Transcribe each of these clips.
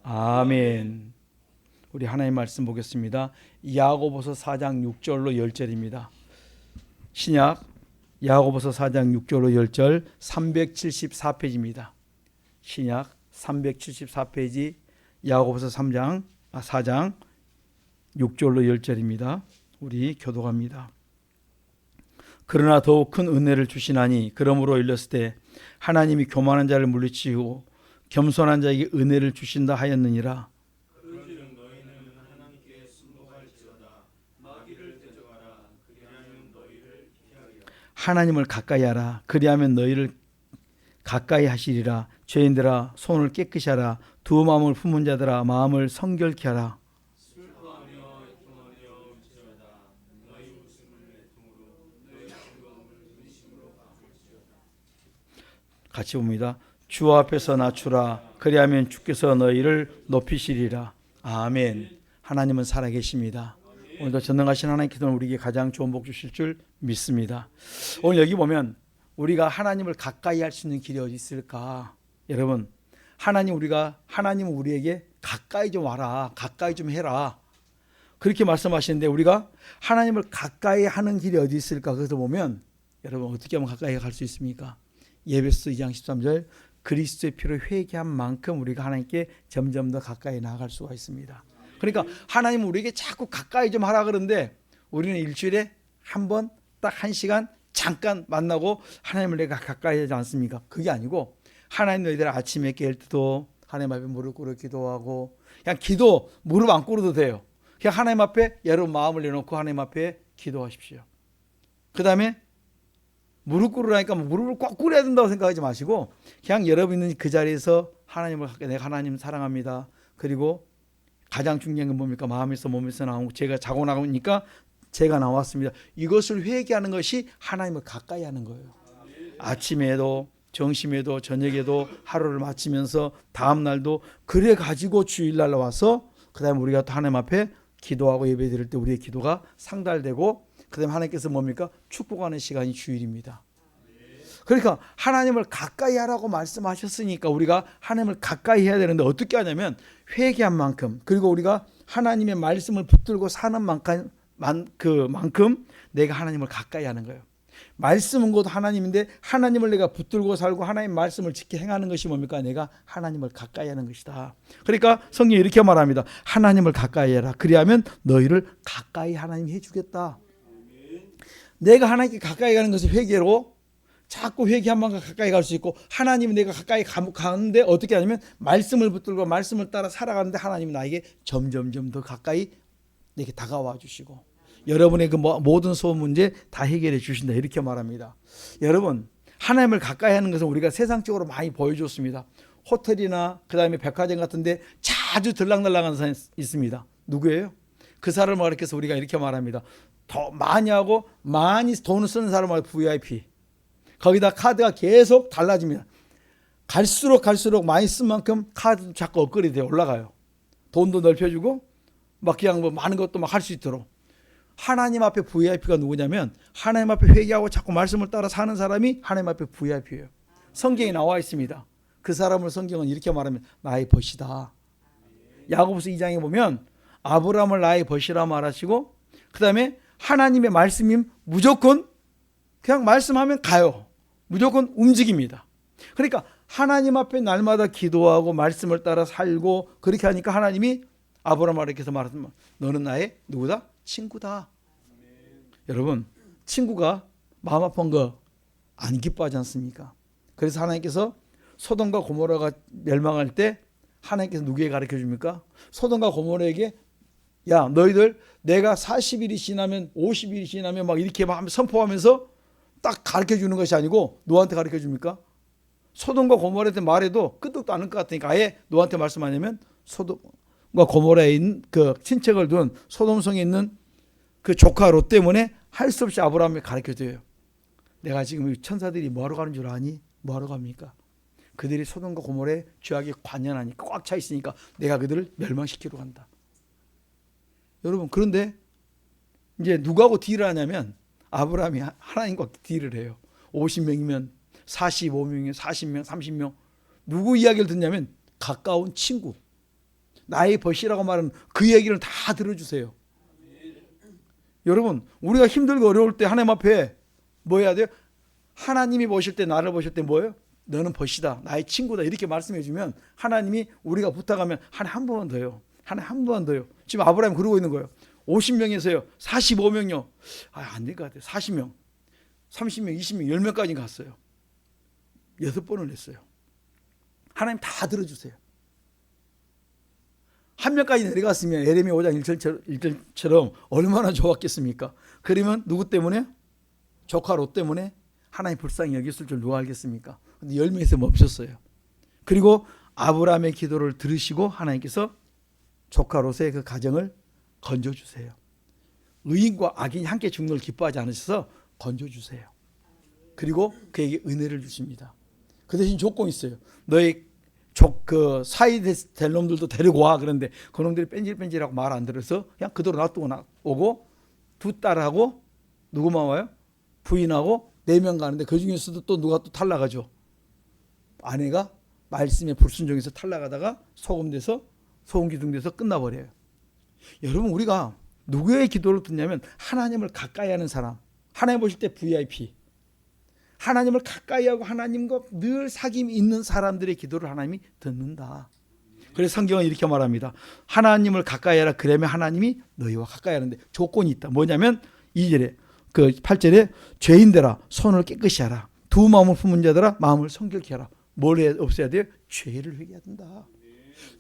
아멘. 우리 하나님 말씀 보겠습니다. 야고보서 4장 6절로 10절입니다. 신약 야고보서 4장 6절로 10절 374페이지입니다. 신약 374페이지 야고보서 4장 6절로 10절입니다. 우리 교독합니다. 그러나 더욱 큰 은혜를 주시나니 그러므로 일렀을 때 하나님이 교만한 자를 물리치고 겸손한 자에게 은혜를 주신다 하였느니라. 그런즉 너희는 하나님께 순복할지어다. 마귀를 대적하라. 그리하면 너희를 피하리라. 하나님을 가까이 하라. 그리하면 너희를 가까이 하시리라. 죄인들아 손을 깨끗이 하라. 두 마음을 품은 자들아 마음을 성결케 하라. 슬퍼하며 애통하며 울지어다. 너희 웃음을 애통으로 너희 즐거움을 근심으로 바꿀지어다. 같이 봅니다. 주 앞에서 낮추라. 그리하면 주께서 너희를 높이시리라. 아멘. 하나님은 살아계십니다. 오늘도 전능하신 하나님께서 우리에게 가장 좋은 복 주실 줄 믿습니다. 오늘 여기 보면 우리가 하나님을 가까이 할 수 있는 길이 어디 있을까? 여러분, 하나님은 우리에게 가까이 좀 와라. 가까이 좀 해라. 그렇게 말씀하시는데 우리가 하나님을 가까이 하는 길이 어디 있을까? 그래서 보면 여러분 어떻게 하면 가까이 갈 수 있습니까? 예배서 2장 13절 그리스도의 피로 회개한 만큼 우리가 하나님께 점점 더 가까이 나아갈 수가 있습니다. 그러니까 하나님은 우리에게 자꾸 가까이 좀 하라 그러는데 우리는 일주일에 한 번 딱 1시간 잠깐 만나고 하나님을 내가 가까이 하지 않습니까? 그게 아니고 하나님 너희들 아침에 깰 때도 하나님 앞에 무릎 꿇어 기도하고 그냥 기도 무릎 안 꿇어도 돼요. 그냥 하나님 앞에 여러분 마음을 내놓고 하나님 앞에 기도하십시오. 그 다음에 무릎 꿇으라니까 무릎을 꼭 꿇어야 된다고 생각하지 마시고 그냥 여러분 있는 그 자리에서 하나님을 내가 하나님 사랑합니다. 그리고 가장 중요한 건 뭡니까? 마음에서 몸에서 나오고 제가 자고 나오니까 제가 나왔습니다. 이것을 회개하는 것이 하나님을 가까이 하는 거예요. 아침에도 점심에도 저녁에도 하루를 마치면서 다음 날도 그래 가지고 주일날 와서 그다음에 우리가 또 하나님 앞에 기도하고 예배 드릴 때 우리의 기도가 상달되고 그다음에 하나님께서 뭡니까? 축복하는 시간이 주일입니다. 그러니까 하나님을 가까이 하라고 말씀하셨으니까 우리가 하나님을 가까이 해야 되는데 어떻게 하냐면 회개한 만큼 그리고 우리가 하나님의 말씀을 붙들고 사는 그만큼 내가 하나님을 가까이 하는 거예요. 말씀은 곧 하나님인데 하나님을 내가 붙들고 살고 하나님 말씀을 지켜 행하는 것이 뭡니까? 내가 하나님을 가까이 하는 것이다. 그러니까 성경이 이렇게 말합니다. 하나님을 가까이 해라. 그리하면 너희를 가까이 하나님이 해주겠다. 내가 하나님께 가까이 가는 것이 회개로 자꾸 회개한 만큼 가까이 갈 수 있고 하나님이 내가 가까이 가는데 어떻게 하냐면 말씀을 붙들고 말씀을 따라 살아가는데 하나님이 나에게 점점점 더 가까이 내게 다가와 주시고 여러분의 그 모든 소원 문제 다 해결해 주신다 이렇게 말합니다. 여러분 하나님을 가까이 하는 것은 우리가 세상적으로 많이 보여줬습니다. 호텔이나 그 다음에 백화점 같은 데 자주 들락날락하는 사람이 있습니다. 누구예요? 그 사람을 가리켜서 우리가 이렇게 말합니다. 더 많이 하고 많이 돈을 쓰는 사람을 VIP. 거기다 카드가 계속 달라집니다. 갈수록 많이 쓴 만큼 카드도 자꾸 업그레이드돼 올라가요. 돈도 넓혀주고 막 그냥 뭐 많은 것도 막 할 수 있도록. 하나님 앞에 VIP가 누구냐면 하나님 앞에 회개하고 자꾸 말씀을 따라 사는 사람이 하나님 앞에 VIP예요. 성경에 나와 있습니다. 그 사람을 성경은 이렇게 말하면 나의 벗이다. 야고보서 2장에 보면 아브라함을 나의 벗이라 말하시고 그 다음에 하나님의 말씀이 무조건 그냥 말씀하면 가요. 무조건 움직입니다. 그러니까 하나님 앞에 날마다 기도하고 말씀을 따라 살고 그렇게 하니까 하나님이 아브라함에게서 말하면 너는 나의 누구다? 친구다. 여러분 친구가 마음 아픈 거 안 기뻐하지 않습니까? 그래서 하나님께서 소돔과 고모라가 멸망할 때 하나님께서 누구에게 가르쳐 줍니까? 소돔과 고모라에게 야 너희들 내가 40일이 지나면 50일이 지나면 막 이렇게 막 선포하면서 딱 가르쳐 주는 것이 아니고 노아한테 가르쳐 줍니까? 소돔과 고모라한테 말해도 끄떡도 않을 것 같으니까 아예 노아한테 말씀하냐면 소돔과 고모라에 있는 그 친척을 둔 소돔성에 있는 그 조카 롯 때문에 할 수 없이 아브라함을 가르쳐 줘요. 내가 지금 천사들이 뭐하러 가는 줄 아니? 뭐하러 갑니까? 그들이 소돔과 고모라의 죄악에 관연하니까 꽉 차 있으니까 내가 그들을 멸망시키러 간다. 여러분 그런데 이제 누구하고 딜을 하냐면 아브라함이 하나님과 딜을 해요. 50명이면 45명이면 40명 30명 누구 이야기를 듣냐면 가까운 친구 나의 벗이라고 말하는 그 얘기를 다 들어주세요. 여러분, 우리가 힘들고 어려울 때 하나님 앞에 뭐 해야 돼요? 하나님이 보실 때, 나를 보실 때 뭐예요? 너는 벗이다, 나의 친구다, 이렇게 말씀해 주면 하나님이 우리가 부탁하면 한 번만 더요. 한 번만 더요. 지금 아브라함이 그러고 있는 거예요. 50명에서요 45명요. 안 될 것 같아요. 40명, 30명, 20명, 10명까지 갔어요. 6번을 냈어요. 하나님 다 들어주세요. 한 명까지 내려갔으면 예레미야 5장 1절처럼 얼마나 좋았겠습니까? 그러면 누구 때문에? 조카 롯 때문에 하나님 불쌍히 여겼을 줄 누가 알겠습니까? 근데 10명에서 멈췄어요. 그리고 아브라함의 기도를 들으시고 하나님께서 조카 롯의 그 가정을 건져주세요. 의인과 악인이 함께 죽는 걸 기뻐하지 않으셔서 건져주세요. 그리고 그에게 은혜를 주십니다. 그 대신 조건이 있어요. 너의 그 사이 될 놈들도 데리고 와. 그런데 그 놈들이 뺀질뺀질하고 말 안 들어서 그냥 그대로 놔두고 오고, 두 딸하고 누구만 와요? 부인하고 4명 가는데 그 중에서도 또 누가 또 탈락하죠. 아내가 말씀에 불순종해서 탈락하다가 소금 기둥돼서 끝나버려요. 여러분, 우리가 누구의 기도를 듣냐면 하나님을 가까이 하는 사람, 하나님 보실 때 VIP, 하나님을 가까이 하고 하나님과 늘 사귐이 있는 사람들의 기도를 하나님이 듣는다. 그래서 성경은 이렇게 말합니다. 하나님을 가까이 하라. 그러면 하나님이 너희와 가까이 하는데 조건이 있다. 뭐냐면 2절에 그 8절에 죄인들아 손을 깨끗이 하라. 두 마음을 품은 자들아 마음을 성결케 하라. 뭘 없애야 돼요? 죄를 회개해야 된다.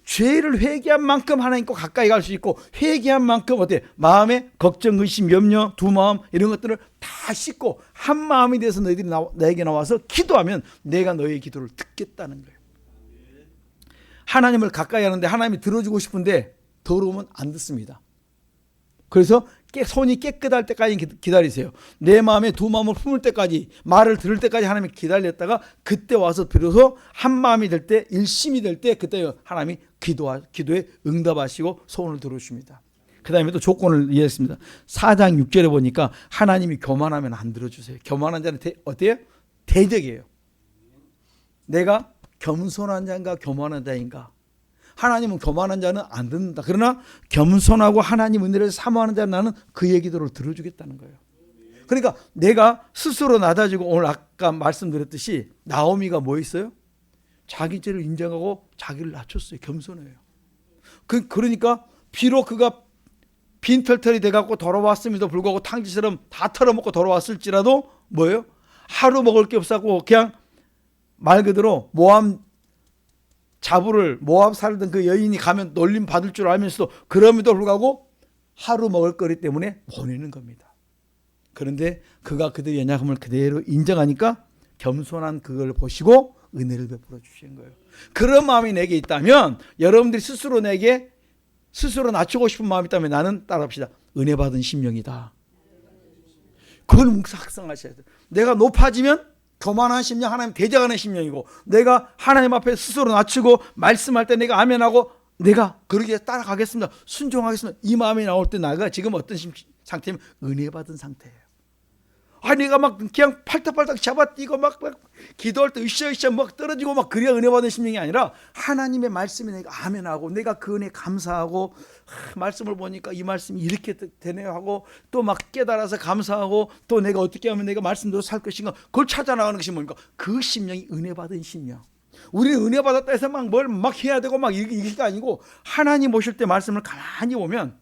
죄를 회개한 만큼 하나님과 가까이 갈 수 있고, 회개한 만큼 어때? 마음에 걱정, 의심, 염려, 두 마음 이런 것들을 다 씻고 한 마음이 돼서 너희들이 나에게 나와서 기도하면 내가 너희의 기도를 듣겠다는 거예요. 하나님을 가까이 하는데 하나님이 들어주고 싶은데 더러우면 안 듣습니다. 그래서 손이 깨끗할 때까지 기다리세요. 내 마음에 두 마음을 품을 때까지, 말을 들을 때까지 하나님이 기다렸다가 그때 와서 비로소 한 마음이 될 때, 일심이 될 때 그때 하나님이 기도에 응답하시고 소원을 들어주십니다. 그 다음에 또 조건을 이해했습니다. 4장 6절에 보니까 하나님이 교만하면 안 들어주세요. 교만한 자는 어때요? 대적이에요. 내가 겸손한 자인가 교만한 자인가? 하나님은 교만한 자는 안 듣는다. 그러나 겸손하고 하나님 은혜를 사모하는 자는 나는 그의 기도를 들어주겠다는 거예요. 그러니까 내가 스스로 낮아지고, 오늘 아까 말씀드렸듯이 나오미가 뭐 있어요? 자기 죄를 인정하고 자기를 낮췄어요. 겸손해요. 그러니까 비록 그가 빈털털이 돼갖고 돌아왔음에도 불구하고 탕지처럼 다 털어먹고 돌아왔을지라도 뭐예요? 하루 먹을 게 없었고 그냥 말 그대로 모압 살던 그 여인이 가면 놀림 받을 줄 알면서도 그럼에도 불구하고 하루 먹을 거리 때문에 보내는 겁니다. 그런데 그가 그들의 연약함을 그대로 인정하니까 겸손한 그걸 보시고 은혜를 베풀어 주시는 거예요. 그런 마음이 내게 있다면, 여러분들이 스스로 낮추고 싶은 마음이 있다면 나는 따라합시다. 은혜 받은 심령이다. 그걸 묵상하셔야 돼요. 내가 높아지면 교만한 심령, 하나님 대적하는 심령이고, 내가 하나님 앞에 스스로 낮추고 말씀할 때 내가 아멘하고 내가 그러기에 따라가겠습니다, 순종하겠습니다, 이 마음이 나올 때 나가 지금 어떤 상태냐면 은혜 받은 상태예요. 내가 막 그냥 팔딱팔딱 잡아뛰고 막 기도할 때 으쌰으쌰 막 떨어지고 막 그래야 은혜 받은 심령이 아니라, 하나님의 말씀에 내가 아멘하고 내가 그 은혜 감사하고, 말씀을 보니까 이 말씀이 이렇게 되네요 하고 또 막 깨달아서 감사하고, 또 내가 어떻게 하면 내가 말씀대로 살 것인가, 그걸 찾아나가는 것이 뭡니까? 그 심령이 은혜 받은 심령. 우리는 은혜 받았다 해서 막 뭘 막 해야 되고 막 이게 아니고, 하나님 오실 때 말씀을 가만히 보면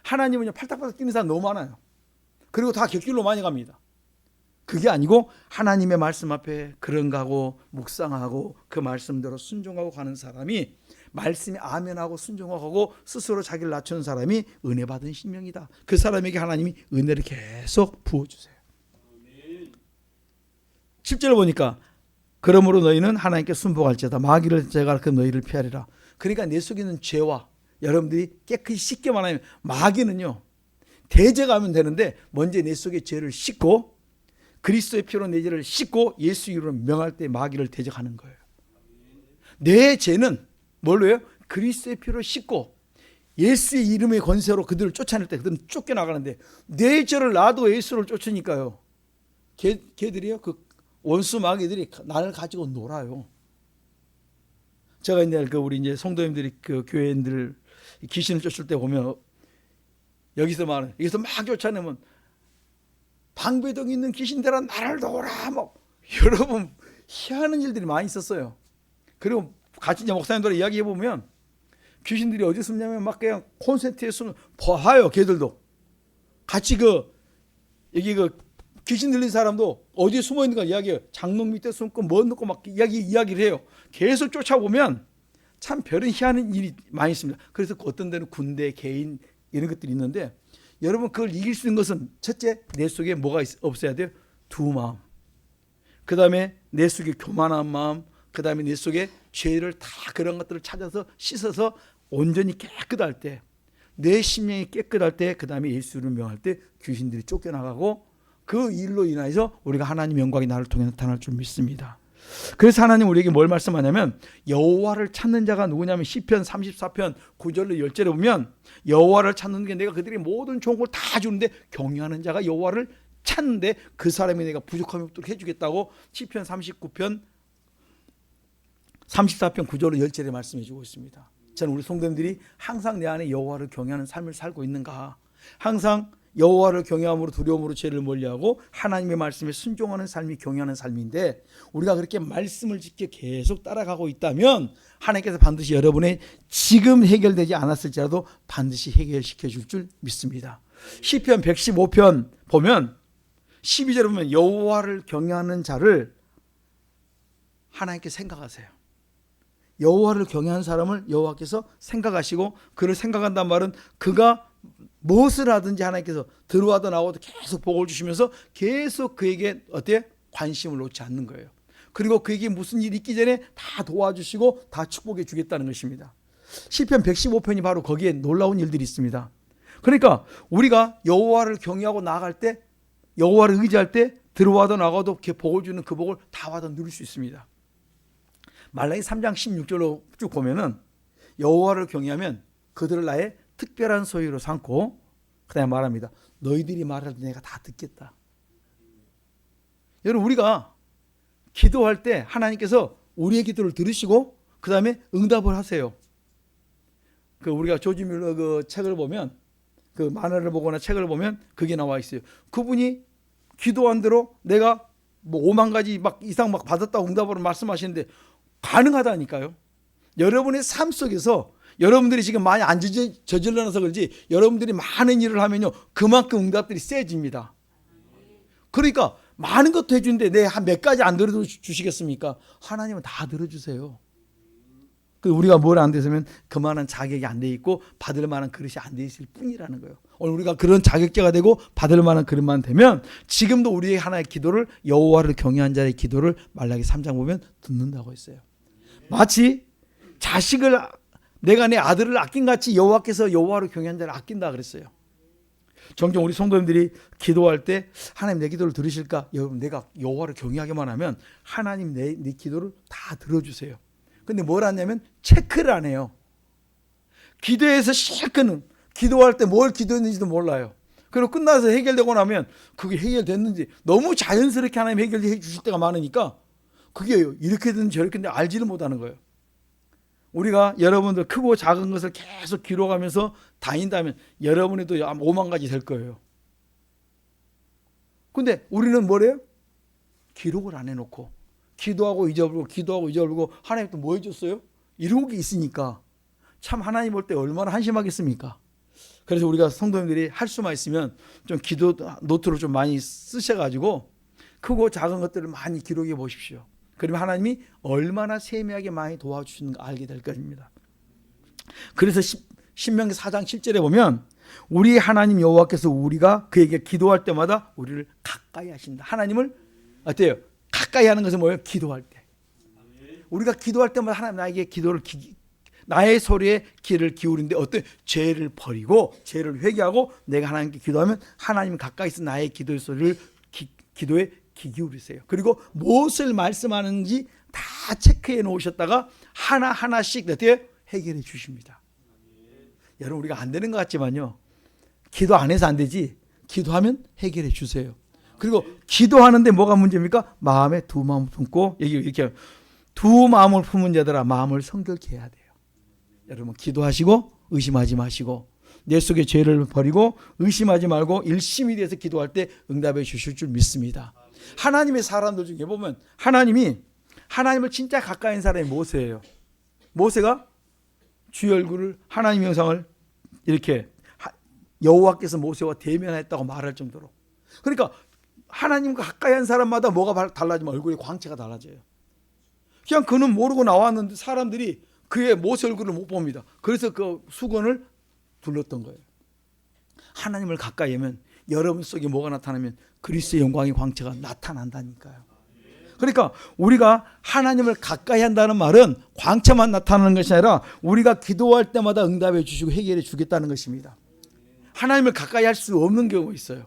하나님은 팔딱팔딱 뛰는 사람 너무 많아요. 그리고 다 곁길로 많이 갑니다. 그게 아니고 하나님의 말씀 앞에 그런가 하고 묵상하고 그 말씀대로 순종하고 가는 사람이, 말씀에 아멘하고 순종하고 스스로 자기를 낮추는 사람이 은혜 받은 심령이다. 그 사람에게 하나님이 은혜를 계속 부어주세요. 10절 보니까 그러므로 너희는 하나님께 순복할지어다. 마귀를 제가 그 너희를 피하리라. 그러니까 내 속에 있는 죄와 여러분들이 깨끗이 씻기만 하면, 마귀는요 대적하면 되는데 먼저 내 속에 죄를 씻고 그리스도의 피로 내 죄를 씻고 예수 이름으로 명할 때 마귀를 대적하는 거예요. 내 죄는 뭘로 해요? 그리스도의 피로 씻고 예수의 이름의 권세로 그들을 쫓아낼 때 그들은 쫓겨나가는데, 내 죄를 놔도 예수를 쫓으니까요, 걔들이요, 그 원수 마귀들이 나를 가지고 놀아요. 제가 이제 우리 이제 성도님들이 그 교회인들 귀신을 쫓을 때 보면 여기서 막 쫓아내면 방배동에 있는 귀신들아 나를 도우라 뭐 여러분 희한한 일들이 많이 있었어요. 그리고 같이 이제 목사님들 이야기해 보면 귀신들이 어디 숨냐면 막 그냥 콘센트에 숨 봐요. 걔들도 같이 여기 귀신 들린 사람도 어디에 숨어 있는가 이야기해요. 장롱 밑에 숨고 뭐 넣고 막 이야기를 해요. 계속 쫓아보면 참 별은 희한한 일이 많이 있습니다. 그래서 어떤 데는 군대, 개인 이런 것들이 있는데 여러분 그걸 이길 수 있는 것은 첫째 내 속에 뭐가 없어야 돼요? 두 마음. 그 다음에 내 속에 교만한 마음. 그 다음에 내 속에 죄를 다 그런 것들을 찾아서 씻어서 온전히 깨끗할 때, 내 심령이 깨끗할 때, 그 다음에 예수를 명할 때 귀신들이 쫓겨나가고 그 일로 인해서 우리가 하나님 영광이 나를 통해 나타날 줄 믿습니다. 그래서 하나님 우리에게 뭘 말씀하냐면 여호와를 찾는 자가 누구냐면 시편 34편 9절로 10절에 보면 여호와를 찾는 게 내가 그들의 모든 좋은 걸 다 주는데 경외하는 자가 여호와를 찾는데 그 사람이 내가 부족함이 없도록 해주겠다고 시편 34편 9절로 10절에 말씀해 주고 있습니다. 저는 우리 성도님들이 항상 내 안에 여호와를 경외하는 삶을 살고 있는가, 항상 여호와를 경외함으로 두려움으로 죄를 멀리하고 하나님의 말씀에 순종하는 삶이 경외하는 삶인데 우리가 그렇게 말씀을 지켜 계속 따라가고 있다면 하나님께서 반드시 여러분의 지금 해결되지 않았을지라도 반드시 해결시켜 줄 줄 믿습니다. 시편 115편 보면 12절에 보면 여호와를 경외하는 자를 하나님께 생각하세요. 여호와를 경외하는 사람을 여호와께서 생각하시고 그를 생각한다는 말은 그가 무엇을 하든지 하나님께서 들어와도 나와도 계속 복을 주시면서 계속 그에게 어때? 관심을 놓지 않는 거예요. 그리고 그에게 무슨 일이 있기 전에 다 도와주시고 다 축복해 주겠다는 것입니다. 시편 115편이 바로 거기에 놀라운 일들이 있습니다. 그러니까 우리가 여호와를 경외하고 나아갈 때, 여호와를 의지할 때 들어와도 나가도 복을 주는 그 복을 다 받아 누릴 수 있습니다. 말라기 3장 16절로 쭉 보면은 여호와를 경외하면 그들을 나의 특별한 소유로 삼고 그다음에 말합니다. 너희들이 말할 때 내가 다 듣겠다. 여러분 우리가 기도할 때 하나님께서 우리의 기도를 들으시고 그다음에 응답을 하세요. 우리가 조지 뮬러 그 책을 보면 그 만화를 보거나 책을 보면 그게 나와 있어요. 그분이 기도한 대로 내가 뭐 5만 가지 막 이상 막 받았다고 응답으로 말씀하시는데 가능하다니까요. 여러분의 삶 속에서 여러분들이 지금 많이 안 저질러놔서 그렇지 여러분들이 많은 일을 하면요 그만큼 응답들이 세집니다. 그러니까 많은 것도 해주는데 내 한 몇 가지 안 들어주시겠습니까? 하나님은 다 들어주세요. 우리가 뭘 안 돼서면 그만한 자격이 안 돼 있고 받을 만한 그릇이 안 돼 있을 뿐이라는 거예요. 오늘 우리가 그런 자격자가 되고 받을 만한 그릇만 되면 지금도 우리의 하나의 기도를 여호와를 경외한 자의 기도를 말라기 3장 보면 듣는다고 했어요. 마치 자식을 내가 내 아들을 아낀 같이 여호와께서 여호와를 경외한 자를 아낀다 그랬어요. 종종 우리 성도님들이 기도할 때 하나님 내 기도를 들으실까? 여러분 내가 여호와를 경외하기만 하면 하나님 내 기도를 다 들어주세요. 근데 뭘 하냐면 체크를 안 해요. 기도에서 실컷은 기도할 때 뭘 기도했는지도 몰라요. 그리고 끝나서 해결되고 나면 그게 해결됐는지 너무 자연스럽게 하나님 해결해 주실 때가 많으니까 그게 이렇게 됐는지 저렇게 됐는지 알지를 못하는 거예요. 우리가 여러분들 크고 작은 것을 계속 기록하면서 다닌다면 여러분에도 5만 가지 될 거예요. 근데 우리는 뭐래요? 기록을 안 해놓고 기도하고 잊어버리고 하나님 또 뭐 해줬어요? 이런 게 있으니까 참 하나님 볼 때 얼마나 한심하겠습니까? 그래서 우리가 성도님들이 할 수만 있으면 좀 기도 노트를 좀 많이 쓰셔가지고 크고 작은 것들을 많이 기록해 보십시오. 그러면 하나님이 얼마나 세밀하게 많이 도와주시는가 알게 될 것입니다. 그래서 신명기 4장 7절에 보면 우리 하나님 여호와께서 우리가 그에게 기도할 때마다 우리를 가까이 하신다. 하나님을 어때요? 가까이 하는 것은 뭐예요? 기도할 때. 우리가 기도할 때마다 하나님 나에게 나의 소리에 귀를 기울이는데 어떤 죄를 버리고 죄를 회개하고 내가 하나님께 기도하면 하나님 가까이서 나의 기도의 소리를 기도에 귀 기울이세요. 그리고 무엇을 말씀하는지 다 체크해 놓으셨다가 하나하나씩 어떻게 해결해 주십니다. 여러분 우리가 안 되는 것 같지만요. 기도 안 해서 안 되지. 기도하면 해결해 주세요. 그리고 기도하는데 뭐가 문제입니까? 마음에 두 마음을 품고 이렇게 두 마음을 품은 자들아 마음을 성결케 해야 돼요. 여러분 기도하시고 의심하지 마시고 내 속의 죄를 버리고 의심하지 말고 열심히 대해서 기도할 때 응답해 주실 줄 믿습니다. 하나님의 사람들 중에 보면 하나님을 진짜 가까이 있는 사람이 모세예요. 모세가 주의 얼굴을 하나님의 형상을 이렇게 여호와께서 모세와 대면했다고 말할 정도로. 그러니까 하나님과 가까이 한 사람마다 뭐가 달라지면 얼굴의 광채가 달라져요. 그냥 그는 모르고 나왔는데 사람들이 그의 모세 얼굴을 못 봅니다. 그래서 그 수건을 둘렀던 거예요. 하나님을 가까이 하면 여러분 속에 뭐가 나타나면 그리스도의 영광의 광채가 나타난다니까요. 그러니까 우리가 하나님을 가까이 한다는 말은 광채만 나타나는 것이 아니라 우리가 기도할 때마다 응답해 주시고 해결해 주겠다는 것입니다. 하나님을 가까이 할 수 없는 경우가 있어요.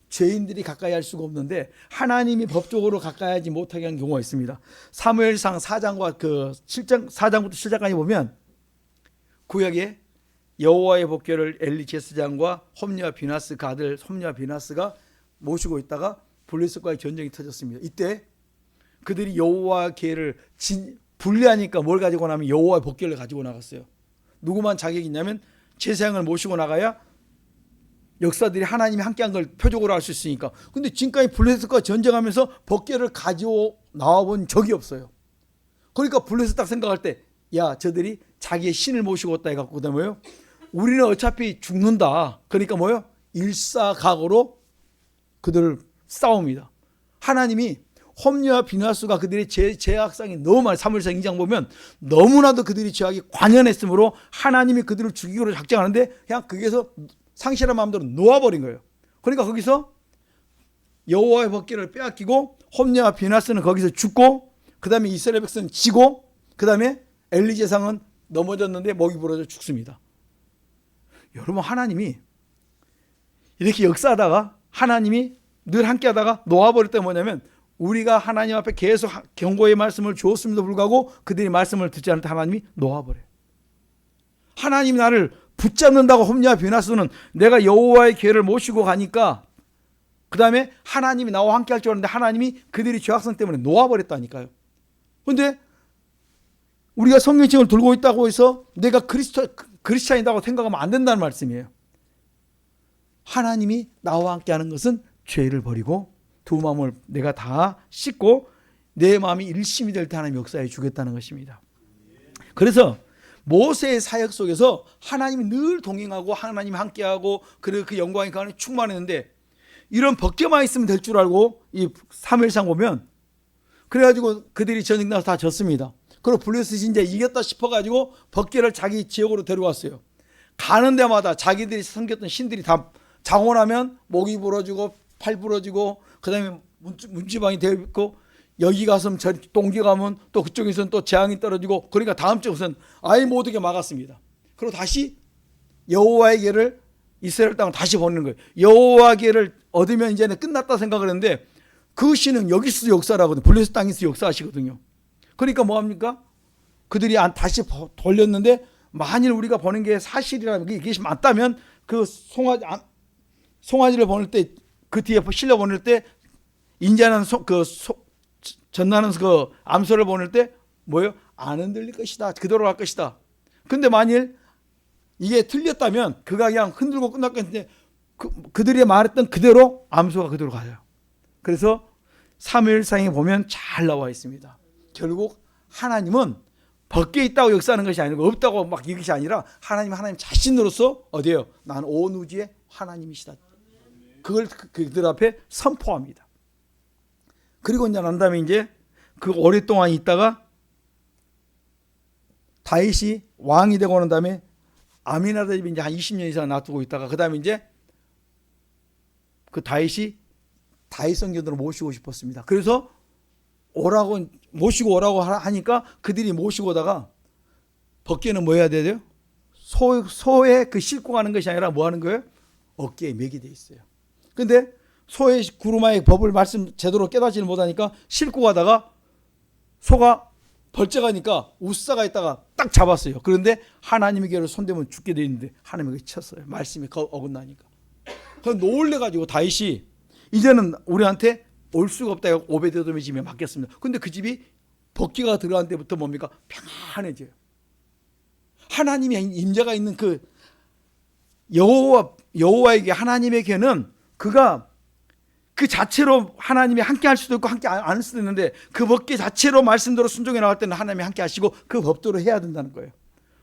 죄인들이 가까이 할 수가 없는데 하나님이 법적으로 가까이 하지 못하게 하는 경우가 있습니다. 사무엘상 4장과 4장부터 7장까지 보면 구약에 여호와의 법궤를 엘리 제사장과 홈리와 비나스 그 아들 홈리와 비나스가 모시고 있다가 블레셋과의 전쟁이 터졌습니다. 이때 그들이 여호와의 궤를 분리하니까 뭘 가지고 나면 여호와의 법궤를 가지고 나갔어요. 누구만 자격이 있냐면 제사장을 모시고 나가야 역사들이 하나님이 함께한 걸 표적으로 할 수 있으니까. 근데 지금까지 블레셋과 전쟁하면서 법궤를 가지고 나와본 적이 없어요. 그러니까 블레셋 딱 생각할 때 야 저들이 자기의 신을 모시고 왔다 해갖고 그다음에 뭐요? 우리는 어차피 죽는다. 그러니까 뭐요? 일사각오로 그들을 싸웁니다. 하나님이 홈리와 비나스가 그들의 죄악상이 너무 많아요. 사무엘상 2장 보면 너무나도 그들이 죄악이 관연했으므로 하나님이 그들을 죽이기로 작정하는데 그냥 거기서 상실한 마음대로 놓아버린 거예요. 그러니까 거기서 여호와의 법궤를 빼앗기고 홈리와 비나스는 거기서 죽고 그 다음에 이스라엘 백성은 지고 그 다음에 엘리 제사장은 넘어졌는데 목이 부러져 죽습니다. 여러분 하나님이 이렇게 역사하다가 하나님이 늘 함께하다가 놓아버릴 때 뭐냐면 우리가 하나님 앞에 계속 경고의 말씀을 주었음에도 불구하고 그들이 말씀을 듣지 않을 때 하나님이 놓아버려요. 하나님이 나를 붙잡는다고 홈리와 비나스는 내가 여호와의 궤를 모시고 가니까 그 다음에 하나님이 나와 함께 할 줄 알았는데 하나님이 그들이 죄악성 때문에 놓아버렸다니까요. 그런데 우리가 성경책을 들고 있다고 해서 내가 그리스찬이라고 생각하면 안 된다는 말씀이에요. 하나님이 나와 함께 하는 것은 죄를 버리고 두 마음을 내가 다 씻고 내 마음이 일심이 될 때 하나님 역사해 주겠다는 것입니다. 그래서 모세의 사역 속에서 하나님이 늘 동행하고 하나님이 함께하고 그리고 그 영광의 가운데 충만했는데 이런 법궤만 있으면 될 줄 알고 이 사무엘상 보면 그래가지고 그들이 전쟁 나서 다 졌습니다. 그리고 블레셋이 이제 이겼다 싶어가지고 법궤를 자기 지역으로 데려왔어요. 가는 데마다 자기들이 섬겼던 신들이 다 자고 나면 목이 부러지고 팔 부러지고 그 다음에 문지방이 되어 있고 여기 가서 동기 가면 또 그쪽에서는 또 재앙이 떨어지고 그러니까 다음 주 우선 아예 못 오게 막았습니다. 그리고 다시 여호와의 궤를 이스라엘 땅을 다시 보내는 거예요. 여호와의 궤를 얻으면 이제는 끝났다 생각을 했는데 그 신은 여기서 역사하거든요. 블레셋 땅에서 역사하시거든요. 그러니까 뭐합니까? 그들이 다시 돌렸는데 만일 우리가 보낸 게 사실이라면 이게 맞다면 그 송아지를 보낼 때 그 뒤에 실려 보낼 때 인자는 전나는 그 암소를 보낼 때 뭐예요? 안 흔들릴 것이다. 그대로 갈 것이다. 근데 만일 이게 틀렸다면 그가 그냥 흔들고 끝났겠는데 그들이 말했던 그대로 암소가 그대로 가요. 그래서 사무엘상에 보면 잘 나와 있습니다. 결국 하나님은 벗겨 있다고 역사하는 것이 아니고 없다고 막 이것이 아니라 하나님 자신으로서 어디에요? 나는 온 우주의 하나님이시다. 그걸 그들 앞에 선포합니다. 그리고 이제 난 다음에 이제 그 오랫동안 있다가 다윗이 왕이 되고 난 다음에 아미나답이 이제 한 20년 이상 놔두고 있다가 그 다음에 이제 그 다윗이 다윗 성전으로 모시고 싶었습니다. 그래서 모시고 오라고 하니까 그들이 모시고 오다가 벗개는 뭐 해야 돼요? 소에 그 싣고 가는 것이 아니라 뭐 하는 거예요? 어깨에 매게 돼 있어요. 근데 소의 구루마의 법을 말씀 제대로 깨닫지를 못하니까 싣고 가다가 소가 벌쩍하니까 우사가 있다가 딱 잡았어요. 그런데 하나님에게로 손대면 죽게 돼 있는데 하나님에게 쳤어요. 말씀이 어긋나니까. 그래서 놀래가지고 다윗이 이제는 우리한테 올 수가 없다 해서 오베드돔의 집에 맡겼습니다. 근데 그 집이 벗기가 들어간 때부터 뭡니까? 평안해져요. 하나님의 임재가 있는 그 여호와에게, 하나님에게는 그가 그 자체로 하나님이 함께 할 수도 있고 함께 안 할 수도 있는데 그 법 자체로 말씀대로 순종해 나갈 때는 하나님이 함께 하시고 그 법대로 해야 된다는 거예요.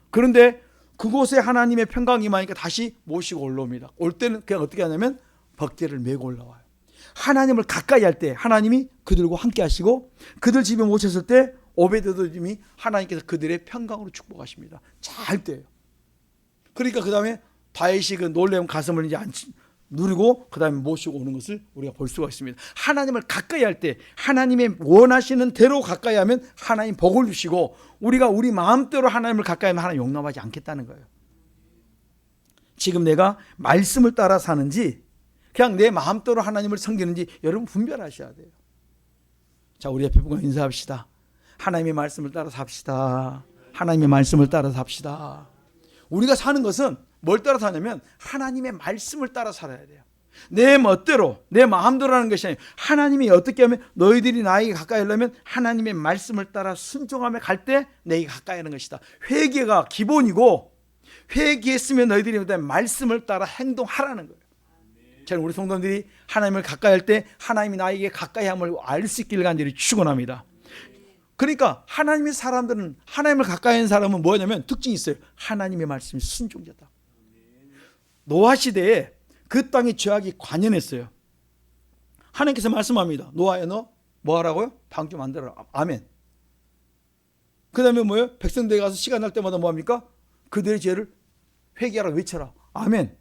그런데 그곳에 하나님의 평강이 임하니까 다시 모시고 올라옵니다. 올 때는 그냥 어떻게 하냐면 법궤를 메고 올라와요. 하나님을 가까이 할 때 하나님이 그들과 함께 하시고, 그들 집에 모셨을 때 오베드돔이 하나님께서 그들의 평강으로 축복하십니다. 잘 때예요. 그러니까 그 다음에 다윗이 그 놀라운 가슴을 이제 누리고 그 다음에 모시고 오는 것을 우리가 볼 수가 있습니다. 하나님을 가까이 할 때, 하나님의 원하시는 대로 가까이 하면 하나님 복을 주시고, 우리가 우리 마음대로 하나님을 가까이 하면 하나님 용납하지 않겠다는 거예요. 지금 내가 말씀을 따라 사는지 그냥 내 마음대로 하나님을 섬기는지 여러분 분별하셔야 돼요. 자, 우리 옆에 분과 인사합시다. 하나님의 말씀을 따라 삽시다. 하나님의 말씀을 따라 삽시다. 우리가 사는 것은 뭘 따라 사냐면 하나님의 말씀을 따라 살아야 돼요. 내 멋대로, 내 마음대로 하는 것이 아니에요. 하나님이 어떻게 하면 너희들이 나에게 가까이 하려면 하나님의 말씀을 따라 순종하며 갈 때 내게 가까이 하는 것이다. 회개가 기본이고, 회개했으면 너희들이 말씀을 따라 행동하라는 거예요. 저는 우리 성도들이 하나님을 가까이 할 때 하나님이 나에게 가까이 함을 알 수 있기를 간절히 축원합니다. 그러니까 하나님의 사람들은, 하나님을 가까이 하는 사람은 뭐냐면 특징이 있어요. 하나님의 말씀이 순종자다. 노아 시대에 그 땅에 죄악이 관연했어요. 하나님께서 말씀합니다. 노아야, 너 뭐 하라고요? 방 좀 만들어라. 아멘. 그 다음에 뭐예요? 백성들에 가서 시간 날 때마다 뭐합니까? 그들의 죄를 회개하라, 외쳐라. 아멘.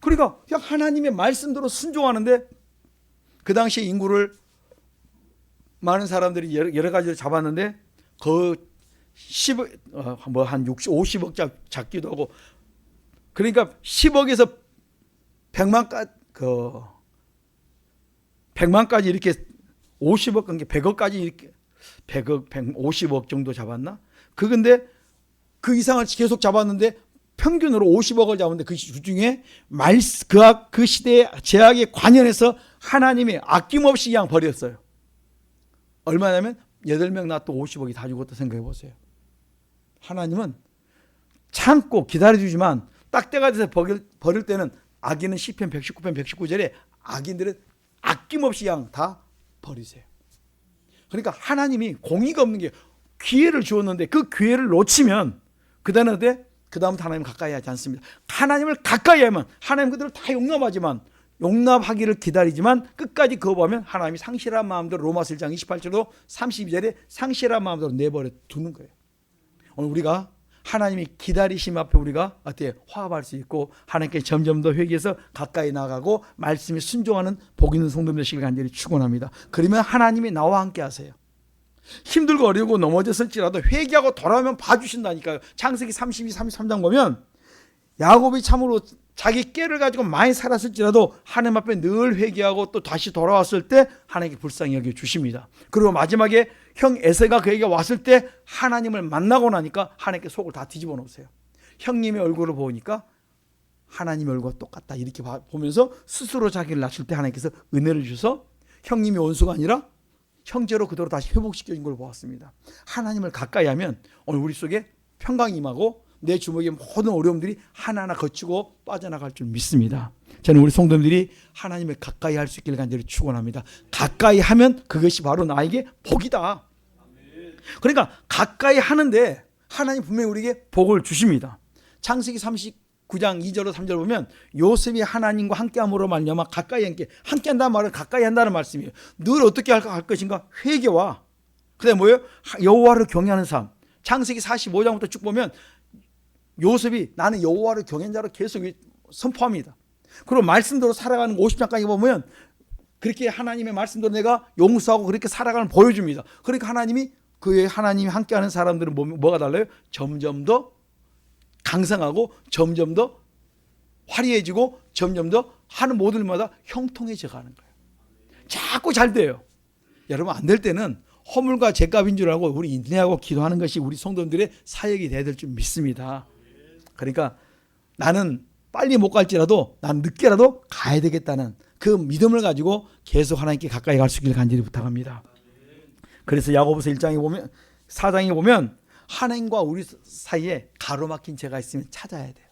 그러니까 그냥 하나님의 말씀대로 순종하는데, 그 당시에 인구를 많은 사람들이 여러 가지를 잡았는데 그 10억, 한 60, 50억 잡기도 하고, 그러니까 10억에서 100만까지 이렇게 50억, 그러니까 100억까지 이렇게 100억, 150억 정도 잡았나? 근데 그 이상을 계속 잡았는데 평균으로 50억을 잡았는데 그 중에 그 시대의 제약에 관연해서 하나님이 아낌없이 그냥 버렸어요. 얼마냐면 8명 낳았도 50억이 다 죽었다 생각해 보세요. 하나님은 참고 기다려주지만 딱 때가 돼서 버릴 때는, 악인은 시편 119편 119절에 악인들은 아낌없이 그냥 다 버리세요. 그러니까 하나님이 공의가 없는 게, 기회를 주었는데 그 기회를 놓치면 그다음부터 하나님 가까이 하지 않습니다. 하나님을 가까이 하면 하나님 그들을 다 용납하지만, 용납하기를 기다리지만 끝까지 거부하면 하나님이 상실한 마음대로, 로마서 1장 28절로 32절에 상실한 마음대로 내버려 두는 거예요. 오늘 우리가 하나님이 기다리심 앞에 우리가 어떻게 화합할 수 있고, 하나님께 점점 더 회개해서 가까이 나가고 말씀에 순종하는 복 있는 성도들 되시길 간절히 축원합니다. 그러면 하나님이 나와 함께 하세요. 힘들고 어려우고 넘어졌을지라도 회개하고 돌아오면 봐주신다니까요. 창세기 32, 33장 보면 야곱이 참으로 자기 깨를 가지고 많이 살았을지라도 하나님 앞에 늘 회개하고 또 다시 돌아왔을 때 하나님께 불쌍히 여겨 주십니다. 그리고 마지막에 형 에서가 그에게 왔을 때 하나님을 만나고 나니까 하나님께 속을 다 뒤집어 놓으세요. 형님의 얼굴을 보니까 하나님의 얼굴과 똑같다, 이렇게 보면서 스스로 자기를 낮출 때 하나님께서 은혜를 주셔서 형님이 원수가 아니라 형제로 그대로 다시 회복시켜준 걸 보았습니다. 하나님을 가까이 하면 오늘 우리 속에 평강이 임하고 내 주먹의 모든 어려움들이 하나하나 거치고 빠져나갈 줄 믿습니다. 저는 우리 성도님들이 하나님을 가까이 할 수 있기를 간절히 축원합니다. 가까이 하면 그것이 바로 나에게 복이다. 그러니까 가까이 하는데 하나님 분명히 우리에게 복을 주십니다. 창세기 39장 2절로 3절 보면 요셉이 하나님과 함께함으로 말미암아 가까이 함께한다는 말은 가까이 한다는 말씀이에요. 늘 어떻게 할 것인가? 회개와 그다음에 뭐예요? 여호와를 경외하는 삶. 창세기 45장부터 쭉 보면 요셉이 나는 여호와를 경외한 자로 계속 선포합니다. 그리고 말씀대로 살아가는 50장까지 보면 그렇게 하나님의 말씀대로 내가 용서하고 그렇게 살아가는 보여줍니다. 그러니까 하나님이 하나님이 함께하는 사람들은 뭐가 달라요? 점점 더 강성하고 점점 더 화려해지고 점점 더 하는 모든 일마다 형통해져 가는 거예요. 자꾸 잘 돼요. 여러분 안 될 때는 허물과 죄값인 줄 알고 우리 인내하고 기도하는 것이 우리 성도들의 사역이 돼야 될 줄 믿습니다. 그러니까 나는 빨리 못 갈지라도 난 늦게라도 가야 되겠다는 그 믿음을 가지고 계속 하나님께 가까이 갈 수 있기를 간절히 부탁합니다. 그래서 야고보서 1장에 보면 4장에 보면 하나님과 우리 사이에 가로막힌 죄가 있으면 찾아야 돼요.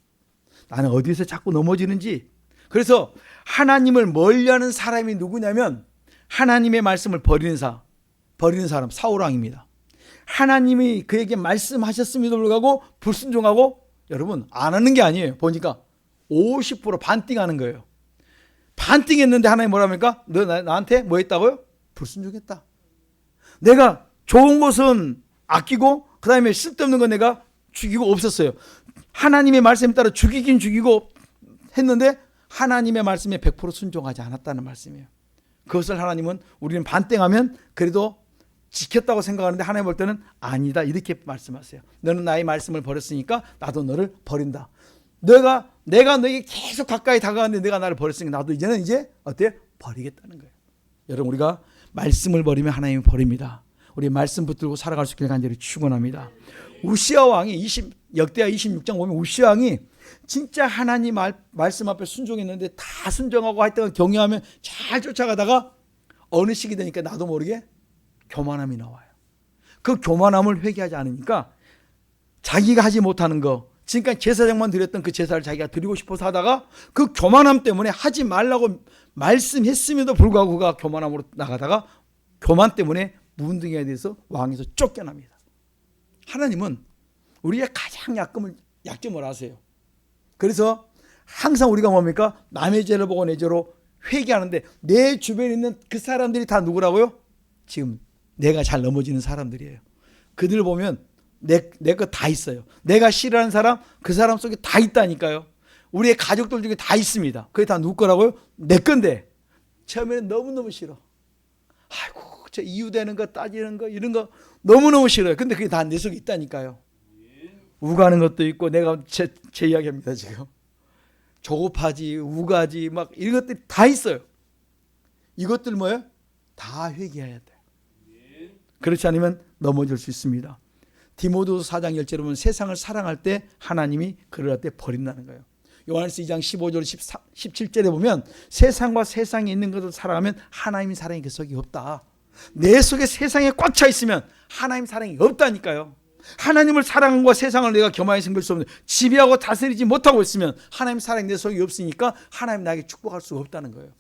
나는 어디서 자꾸 넘어지는지. 그래서 하나님을 멀리하는 사람이 누구냐면 하나님의 말씀을 버리는 사람 사울왕입니다. 하나님이 그에게 말씀하셨음에도 불구하고 불순종하고, 여러분 안 하는 게 아니에요. 보니까 50% 반띵하는 거예요. 반띵했는데 하나님 뭐라 합니까? 너 나한테 뭐 했다고요? 불순종했다. 내가 좋은 것은 아끼고 그 다음에 쓸데없는 건 내가 죽이고 없었어요. 하나님의 말씀에 따라 죽이긴 죽이고 했는데 하나님의 말씀에 100% 순종하지 않았다는 말씀이에요. 그것을 하나님은, 우리는 반띵하면 그래도 지켰다고 생각하는데 하나님 볼 때는 아니다 이렇게 말씀하세요. 너는 나의 말씀을 버렸으니까 나도 너를 버린다. 내가 너에게 계속 가까이 다가갔는데 내가 나를 버렸으니까 나도 이제는 어때요? 버리겠다는 거예요. 여러분, 우리가 말씀을 버리면 하나님이 버립니다. 우리 말씀 붙들고 살아갈 수 있기를 간절히 축원합니다. 우시아 왕이 역대하 26장 보면 우시아 왕이 진짜 하나님 말씀 앞에 순종했는데 다 순종하고 하여튼 경외하면 잘 쫓아가다가 어느 시기 되니까 나도 모르게 교만함이 나와요. 그 교만함을 회개하지 않으니까 자기가 하지 못하는 거, 지금까지 제사장만 드렸던 그 제사를 자기가 드리고 싶어서 하다가 그 교만함 때문에 하지 말라고 말씀했음에도 불구하고 그가 교만함으로 나가다가 교만 때문에 문둥이에 대해서 왕에서 쫓겨납니다. 하나님은 우리의 가장 약점을 아세요. 그래서 항상 우리가 뭡니까? 남의 죄를 보고 내 죄로 회개하는데 내 주변에 있는 그 사람들이 다 누구라고요? 지금 내가 잘 넘어지는 사람들이에요. 그들 보면 내 거 다 있어요. 내가 싫어하는 사람, 그 사람 속에 다 있다니까요. 우리의 가족들 중에 다 있습니다. 그게 다 누구 거라고요? 내 건데 처음에는 너무너무 싫어. 아이고, 저 이유되는 거 따지는 거 이런 거 너무너무 싫어요. 근데 그게 다 내 속에 있다니까요. 우가는 것도 있고, 내가 제 이야기합니다 지금. 조급하지, 우가지, 막 이런 것들이 다 있어요. 이것들 뭐예요? 다 회개해야 돼. 그렇지 않으면 넘어질 수 있습니다. 디모데후서 4장 10절에 보면 세상을 사랑할 때 하나님이 그를 할 때 버린다는 거예요. 요한일서 2장 15절 17절에 보면 세상과 세상에 있는 것을 사랑하면 하나님의 사랑이 그 속에 없다. 내 속에 세상에 꽉 차 있으면 하나님 사랑이 없다니까요. 하나님을 사랑과 세상을 내가 겸하여 섬길 수 없는, 지배하고 다스리지 못하고 있으면 하나님 사랑이 내 속에 없으니까 하나님 나에게 축복할 수가 없다는 거예요.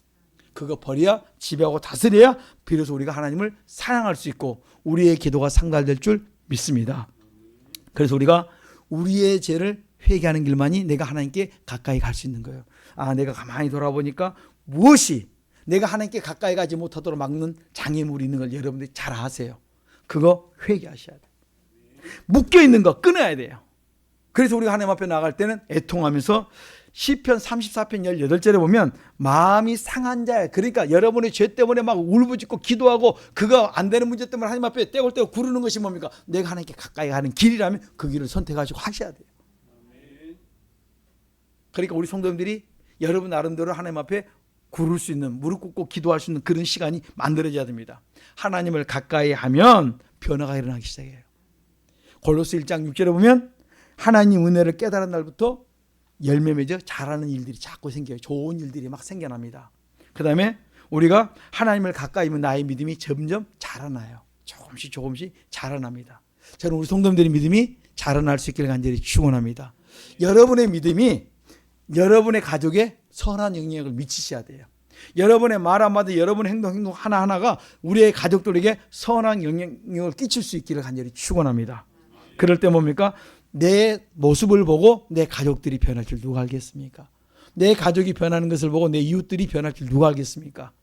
그거 버려야, 지배하고 다스려야 비로소 우리가 하나님을 사랑할 수 있고 우리의 기도가 상달될 줄 믿습니다. 그래서 우리가 우리의 죄를 회개하는 길만이 내가 하나님께 가까이 갈 수 있는 거예요. 내가 가만히 돌아보니까 무엇이 내가 하나님께 가까이 가지 못하도록 막는 장애물이 있는 걸 여러분들이 잘 아세요. 그거 회개하셔야 돼요. 묶여있는 거 끊어야 돼요. 그래서 우리가 하나님 앞에 나갈 때는 애통하면서 시편 34편 18절에 보면 마음이 상한 자야. 그러니까 여러분의 죄 때문에 막 울부짖고 기도하고 그거 안 되는 문제 때문에 하나님 앞에 떼굴떼굴 구르는 것이 뭡니까? 내가 하나님께 가까이 가는 길이라면 그 길을 선택하시고 하셔야 돼요. 그러니까 우리 성도님들이 여러분 나름대로 하나님 앞에 구를 수 있는, 무릎 꿇고 기도할 수 있는 그런 시간이 만들어져야 됩니다. 하나님을 가까이 하면 변화가 일어나기 시작해요. 골로새 1장 6절에 보면 하나님 은혜를 깨달은 날부터 열매 맺어 잘하는 일들이 자꾸 생겨요. 좋은 일들이 막 생겨납니다. 그 다음에 우리가 하나님을 가까이 하면 나의 믿음이 점점 자라나요. 조금씩 자라납니다. 저는 우리 성도님들의 믿음이 자라날 수 있기를 간절히 축원합니다. 여러분의 믿음이 여러분의 가족에 선한 영향력을 미치셔야 돼요. 여러분의 말 한마디, 여러분의 행동 하나하나가 우리의 가족들에게 선한 영향력을 끼칠 수 있기를 간절히 축원합니다. 그럴 때 뭡니까? 내 모습을 보고 내 가족들이 변할 줄 누가 알겠습니까? 내 가족이 변하는 것을 보고 내 이웃들이 변할 줄 누가 알겠습니까?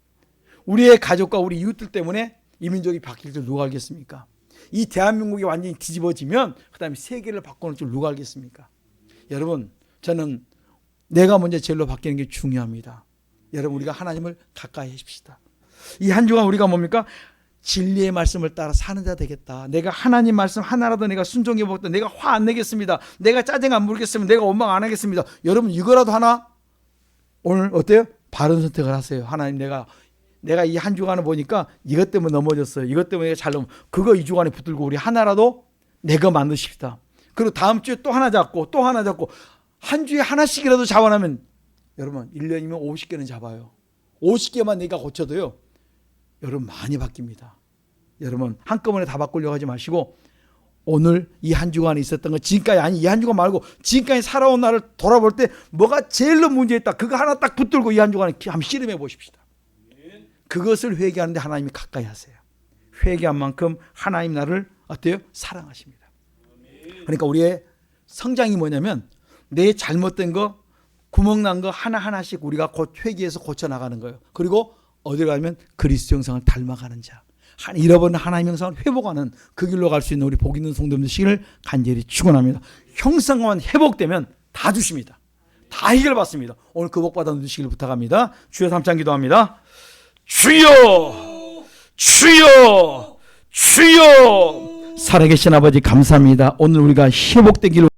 우리의 가족과 우리 이웃들 때문에 이 민족이 바뀔 줄 누가 알겠습니까? 이 대한민국이 완전히 뒤집어지면 그 다음에 세계를 바꾸는 줄 누가 알겠습니까? 여러분, 저는 내가 먼저 제일로 바뀌는 게 중요합니다. 여러분, 우리가 하나님을 가까이 해줍시다. 이 한 주간 우리가 뭡니까? 진리의 말씀을 따라 사는 자 되겠다. 내가 하나님 말씀 하나라도 내가 순종해 보겠다. 내가 화 안 내겠습니다. 내가 짜증 안 부르겠습니다. 내가 원망 안 하겠습니다. 여러분, 이거라도 하나 오늘 어때요? 바른 선택을 하세요. 하나님, 내가 이 한 주간을 보니까 이것 때문에 넘어졌어요. 이것 때문에 내가 잘 그거 이 주간에 붙들고 우리 하나라도 내가 만드십시다. 그리고 다음 주에 또 하나 잡고 또 하나 잡고 한 주에 하나씩이라도 잡아나면 여러분 1년이면 50개는 잡아요. 50개만 내가 고쳐도요, 여러분 많이 바뀝니다. 여러분 한꺼번에 다 바꾸려고 하지 마시고 오늘 이 한 주간에 있었던 거, 지금까지, 아니 이 한 주간 말고 지금까지 살아온 나를 돌아볼 때 뭐가 제일로 문제있다, 그거 하나 딱 붙들고 이 한 주간에 한번 씨름해 보십시다. 그것을 회개하는데 하나님이 가까이 하세요. 회개한 만큼 하나님 나를 어때요? 사랑하십니다. 그러니까 우리의 성장이 뭐냐면 내 잘못된 거, 구멍난 거 하나하나씩 우리가 회개해서 고쳐나가는 거예요. 그리고 어디로 가면 그리스도 형상을 닮아가는 자, 잃어버린 하나님 형상을 회복하는 그 길로 갈 수 있는 우리 복 있는 성도들 되시기를 간절히 축원합니다. 형상만 회복되면 다 주십니다. 다 해결받습니다. 오늘 그 복 받아 주시기를 부탁합니다. 주여 3장 기도합니다. 주여, 주여, 주여. 살아계신 아버지 감사합니다. 오늘 우리가 회복되기를